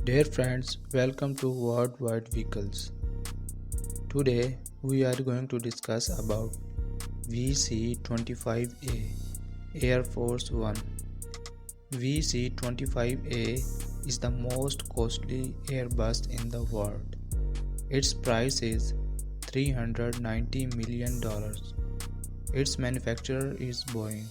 Dear friends, welcome to Worldwide Vehicles. Today we are going to discuss about VC25-A Air Force One. VC25-A is the most costly Airbus in the world. Its price is $390 million. Its manufacturer is Boeing.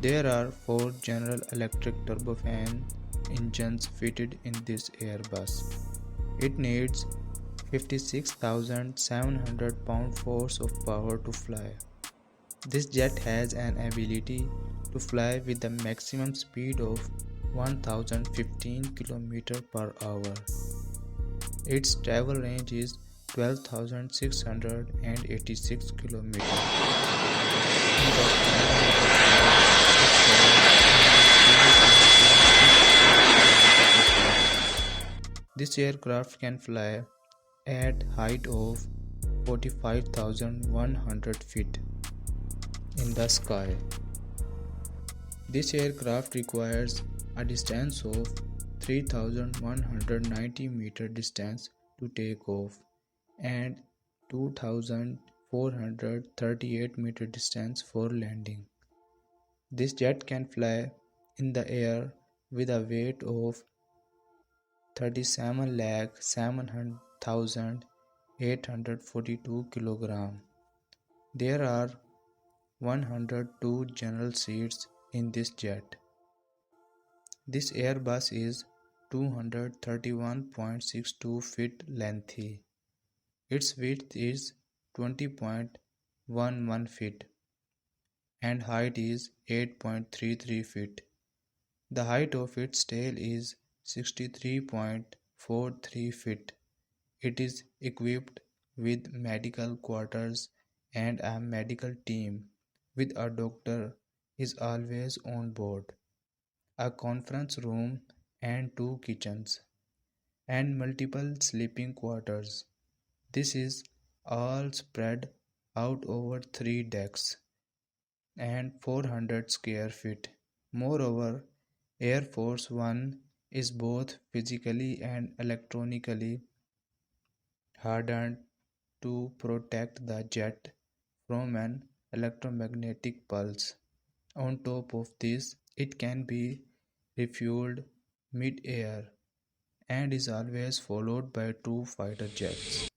There are 4 General Electric turbofan engines fitted in this Airbus. It needs 56,700 pound force of power to fly. This jet has an ability to fly with a maximum speed of 1015 km per hour. Its travel range is 12,686 km. This aircraft can fly at height of 45,100 feet in the sky. This aircraft requires a distance of 3,190 meter distance to take off and 2,438 meter distance for landing. This jet can fly in the air with a weight of 37,07,842 kg. There are 102 general seats in this jet. This Airbus is 231.62 feet lengthy. Its width is 20.11 feet and height is 8.33 feet. The height of its tail is 63.43 feet. It is equipped with medical quarters and a medical team with a doctor is always on board, a conference room and 2 kitchens, and multiple sleeping quarters. This is all spread out over 3 decks and 400 square feet. Moreover, Air Force One is both physically and electronically hardened to protect the jet from an electromagnetic pulse. On top of this, it can be refueled mid-air and is always followed by 2 fighter jets.